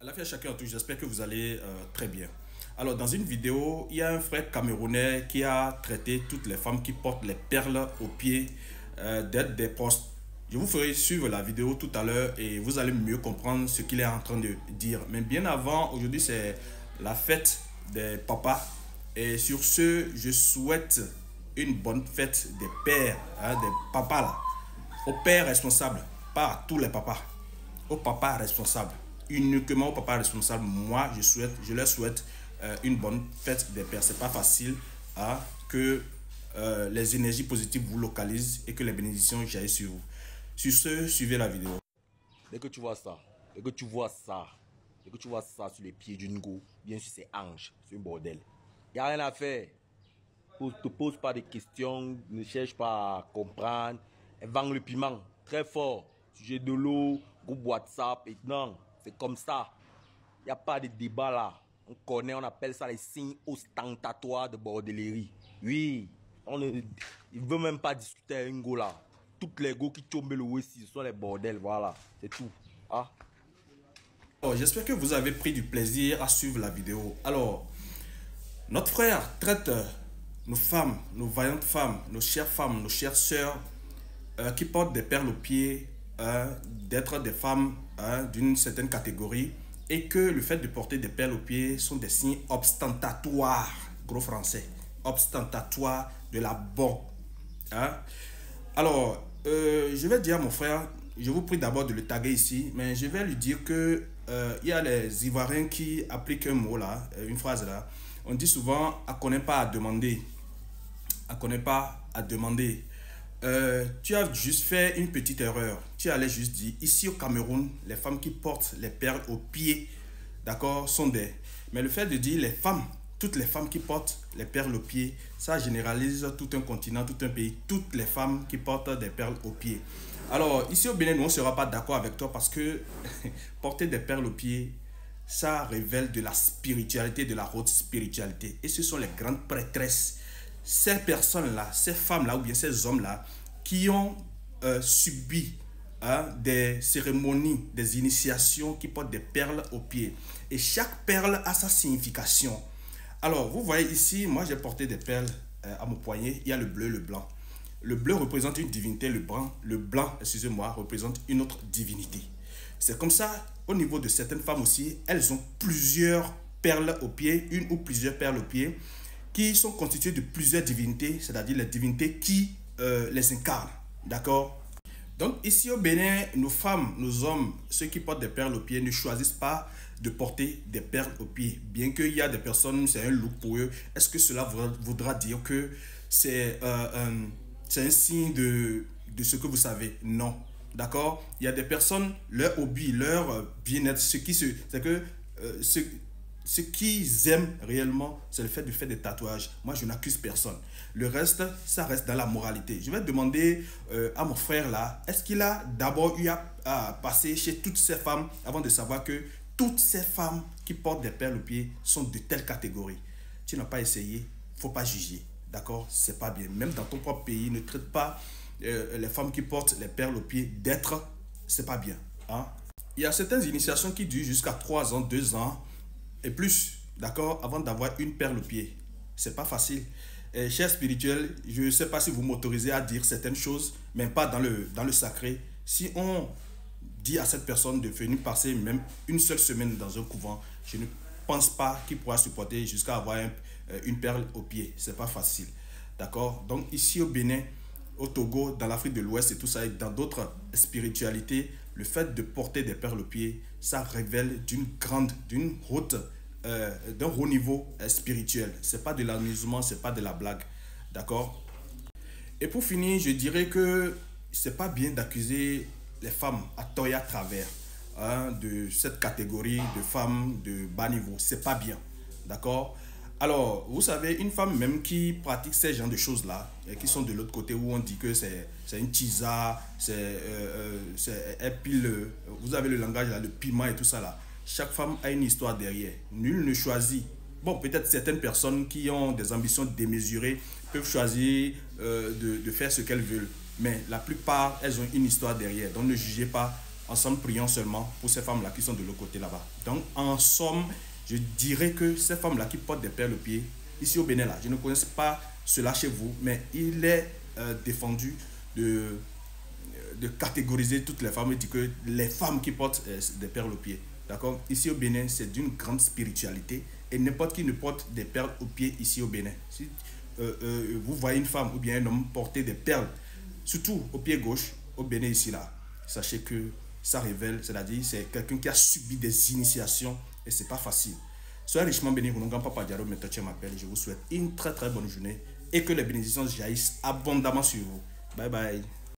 La vie à chacun en tout, j'espère que vous allez très bien. Alors, dans une vidéo, il y a un frère camerounais qui a traité toutes les femmes qui portent les perles aux pieds d'être des postes. Je vous ferai suivre la vidéo tout à l'heure et vous allez mieux comprendre ce qu'il est en train de dire. Mais bien avant, aujourd'hui, c'est la fête des papas. Et sur ce, je souhaite une bonne fête des pères, des papas là. Aux pères responsables, pas à tous les papas. Aux papas responsables. Uniquement aux papas responsables. Moi, je leur souhaite une bonne fête des pères. C'est pas facile que les énergies positives vous localisent et que les bénédictions jaillissent sur vous. Sur ce, suivez la vidéo. Dès que tu vois ça, dès que tu vois ça sur les pieds d'une go, bien sûr c'est ange, c'est un bordel. Il n'y a rien à faire. Ne te pose pas de questions, ne cherche pas à comprendre. Elle vend le piment très fort. Sujet de l'eau, groupe WhatsApp, et non, c'est comme ça. Il n'y a pas de débat là. On connaît, on appelle ça les signes ostentatoires de bordellerie. Oui, il ne veut même pas discuter avec un go là. Toutes les go qui tombent le Wessi, ce sont les bordels, voilà, c'est tout. Ah. J'espère que vous avez pris du plaisir à suivre la vidéo. Alors, notre frère traite nos femmes, nos vaillantes femmes, nos chères sœurs qui portent des perles aux pieds d'être des femmes d'une certaine catégorie et que le fait de porter des perles aux pieds sont des signes ostentatoires, gros français, ostentatoires de la bonne. Alors, je vais dire à mon frère, je vous prie d'abord de le taguer ici, mais je vais lui dire que il y a les Ivoiriens qui appliquent un mot là, une phrase là. On dit souvent, à connaît pas à demander. À connaît pas à demander. Tu as juste fait une petite erreur. Tu allais juste dire, ici au Cameroun, les femmes qui portent les perles aux pieds, d'accord, sont des... Mais le fait de dire les femmes, toutes les femmes qui portent les perles aux pieds, ça généralise tout un continent, tout un pays, toutes les femmes qui portent des perles aux pieds. Alors, ici au Bénin, nous, on ne sera pas d'accord avec toi parce que porter des perles aux pieds, ça révèle de la spiritualité, de la haute spiritualité. Et ce sont les grandes prêtresses. Ces personnes-là, ces femmes-là ou bien ces hommes-là qui ont subi des cérémonies, des initiations qui portent des perles aux pieds. Et chaque perle a sa signification. Alors, vous voyez ici, moi j'ai porté des perles à mon poignet. Il y a le bleu, le blanc. Le bleu représente une divinité, le blanc, excusez-moi, représente une autre divinité. C'est comme ça, au niveau de certaines femmes aussi, elles ont plusieurs perles aux pieds, une ou plusieurs perles aux pieds, qui sont constituées de plusieurs divinités, c'est-à-dire les divinités qui les incarnent. D'accord? Donc ici au Bénin, nos femmes, nos hommes, ceux qui portent des perles aux pieds ne choisissent pas de porter des perles aux pieds. Bien qu'il y a des personnes, c'est un look pour eux. Est-ce que cela voudra dire que c'est un signe de ce que vous savez? Non. D'accord? Il y a des personnes, leur hobby, leur bien-être, c'est que ce qu'ils aiment réellement, c'est le fait de faire des tatouages. Moi, je n'accuse personne. Le reste, ça reste dans la moralité. Je vais demander à mon frère là, est-ce qu'il a d'abord eu à passer chez toutes ces femmes avant de savoir que toutes ces femmes qui portent des perles aux pieds sont de telle catégorie? Tu n'as pas essayé, il ne faut pas juger. D'accord? C'est pas bien. Même dans ton propre pays, ne traite pas les femmes qui portent les perles aux pieds d'être, c'est pas bien. Il y a certaines initiations qui durent jusqu'à 3 ans, 2 ans et plus, d'accord, avant d'avoir une perle au pied. C'est pas facile. Et chers spirituels, je ne sais pas si vous m'autorisez à dire certaines choses, mais pas dans le sacré. Si on dit à cette personne de venir passer même une seule semaine dans un couvent, je ne pense pas qu'il pourra supporter jusqu'à avoir une perle au pied. C'est pas facile. D'accord? Donc ici au Bénin, au Togo, dans l'Afrique de l'Ouest et tout ça, et dans d'autres spiritualités, le fait de porter des perles aux pieds, ça révèle d'un haut niveau spirituel. C'est pas de l'amusement, c'est pas de la blague. D'accord? Et pour finir, je dirais que c'est pas bien d'accuser les femmes à tort et à travers de cette catégorie de femmes de bas niveau. C'est pas bien. D'accord? Alors, vous savez, une femme même qui pratique ces genres de choses-là, et qui sont de l'autre côté où on dit que c'est une tisa, elle pile, vous avez le langage là, le piment et tout ça là. Chaque femme a une histoire derrière. Nul ne choisit. Bon, peut-être certaines personnes qui ont des ambitions démesurées peuvent choisir de faire ce qu'elles veulent. Mais la plupart, elles ont une histoire derrière. Donc ne jugez pas ensemble prions seulement pour ces femmes-là qui sont de l'autre côté là-bas. Donc, en somme, je dirais que ces femmes-là qui portent des perles au pied, ici au Bénin, là, je ne connais pas cela chez vous, mais il est défendu de catégoriser toutes les femmes et dire que les femmes qui portent des perles au pied. D'accord? Ici au Bénin, c'est d'une grande spiritualité et n'importe qui ne porte des perles au pied ici au Bénin. Si vous voyez une femme ou bien un homme porter des perles, surtout au pied gauche, au Bénin ici là, sachez que ça révèle, c'est-à-dire c'est quelqu'un qui a subi des initiations et c'est pas facile. Soyez richement bénis, Papa Diaro, je m'appelle et je vous souhaite une très très bonne journée et que les bénédictions jaillissent abondamment sur vous. Bye bye.